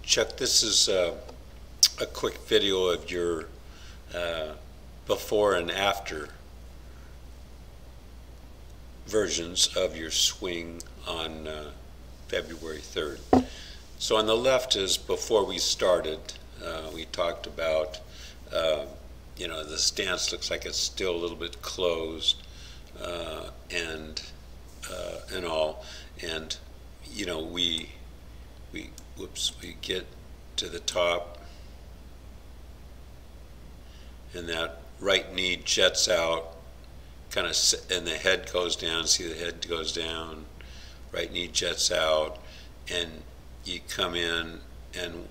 Chuck, this is a quick video of your before and after versions of your swing on February 3rd. So on the left is before we started. We talked about, you know, the stance looks like it's still a little bit closed and all. And, you know, we get to the top and that right knee jets out, kind of, and the head goes down. See, the head goes down, right knee jets out, and you come in and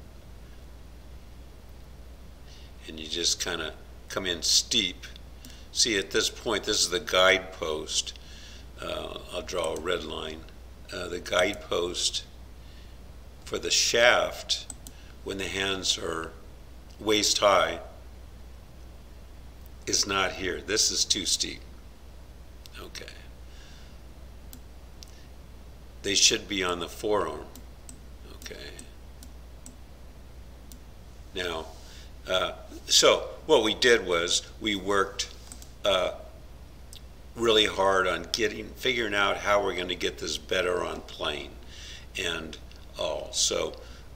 you just kind of come in steep. See, at this point, this is the guidepost. I'll draw a red line. The guidepost for the shaft, when the hands are waist high, is not here. This is too steep. Okay. They should be on the forearm. Okay. Now, so what we did was we worked really hard on figuring out how we're going to get this better on plane and all. So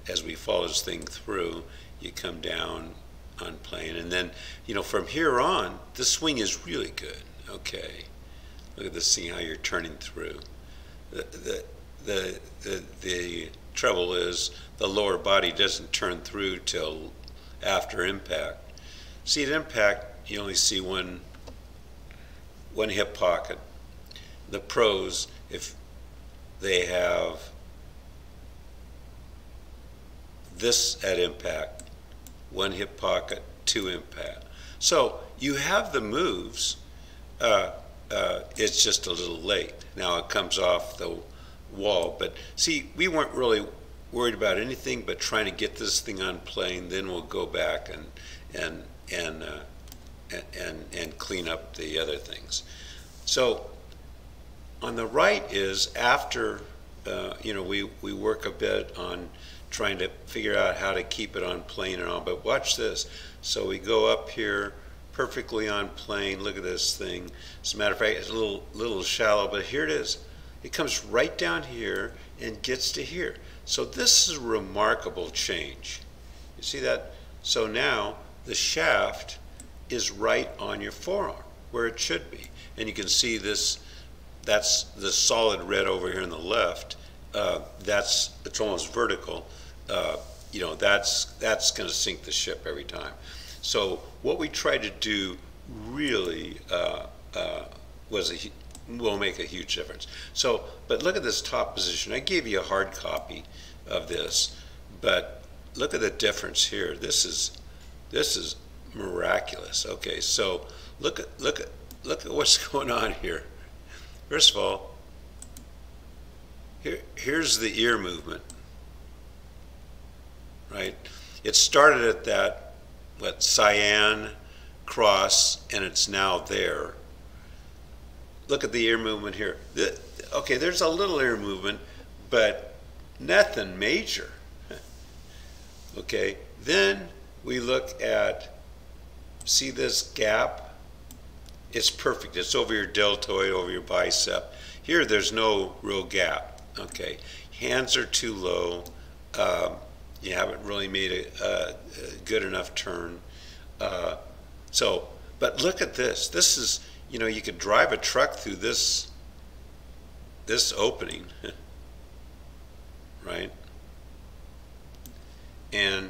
as we follow this thing through, you come down on plane, and then, you know, from here on, the swing is really good. Okay, look at this thing, how you're turning through. The trouble is the lower body doesn't turn through till after impact. See, at impact, you only see one hip pocket. The pros, if they have this at impact, one hip pocket, two impact. So you have the moves, it's just a little late. Now it comes off the wall, but see, we weren't really worried about anything but trying to get this thing on plane. Then we'll go back and clean up the other things. So on the right is after, you know, we work a bit on trying to figure out how to keep it on plane and all, but watch this. So we go up here perfectly on plane. Look at this thing. As a matter of fact, it's a little shallow, but here it is. It comes right down here and gets to here. So this is a remarkable change. You see that? So now the shaft is right on your forearm where it should be. And you can see this, that's the solid red over here on the left. It's almost vertical. You know, that's going to sink the ship every time. So what we tried to do really will make a huge difference. So, but look at this top position. I gave you a hard copy of this, but look at the difference here. This is miraculous. Okay, so look at what's going on here. First of all, here's the ear movement. Right? It started at that, cyan cross, and it's now there. Look at the ear movement here. Okay, there's a little ear movement, but nothing major. Okay, then we look at, see this gap? It's perfect. It's over your deltoid, over your bicep. Here, there's no real gap. Okay, hands are too low. You haven't really made a good enough turn. But look at this. This is, you know, you could drive a truck through this opening, right? And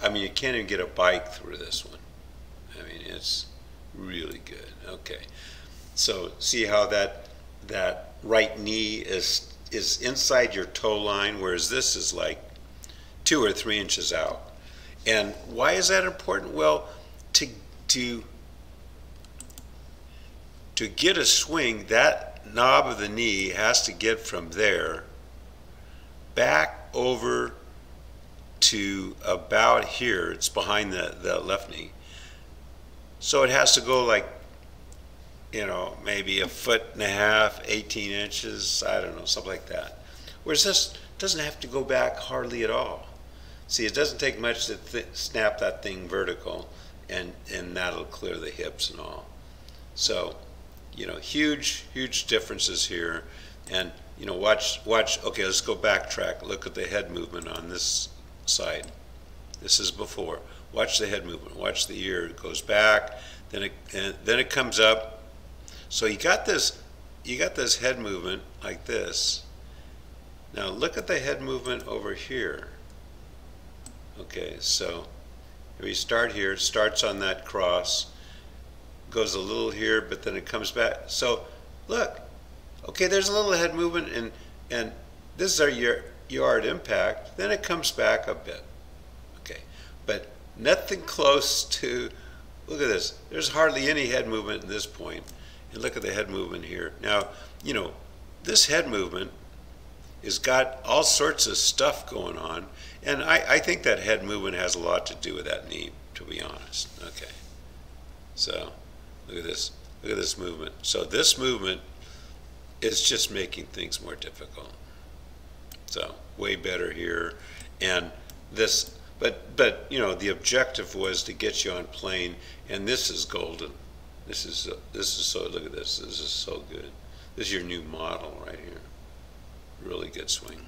I mean, you can't even get a bike through this one. I mean, it's really good. Okay, so see how that right knee is inside your toe line, whereas this is like 2 or 3 inches out. And why is that important? Well, to get a swing, that knob of the knee has to get from there back over to about here. It's behind the left knee. So it has to go like, you know, maybe 1.5 feet, 18 inches, I don't know, something like that. Whereas this doesn't have to go back hardly at all. See, it doesn't take much to snap that thing vertical, and that'll clear the hips and all. So, you know, huge differences here. And, you know, watch, okay, let's go backtrack. Look at the head movement on this side. This is before. Watch the head movement. Watch the ear. It goes back, then it comes up. So you got this head movement like this. Now look at the head movement over here. Okay, so we start here, it starts on that cross, goes a little here, but then it comes back. So look, okay, there's a little head movement, and this is our yard impact. Then it comes back a bit. Okay, but nothing close to, look at this. There's hardly any head movement at this point. And look at the head movement here. Now, you know, this head movement has got all sorts of stuff going on, and I think that head movement has a lot to do with that knee, to be honest. Okay, so look at this movement. So this movement is just making things more difficult. So way better here, and this, but you know, the objective was to get you on plane, and this is golden. This is so, look at this. This is so good. This is your new model right here. Really good swing.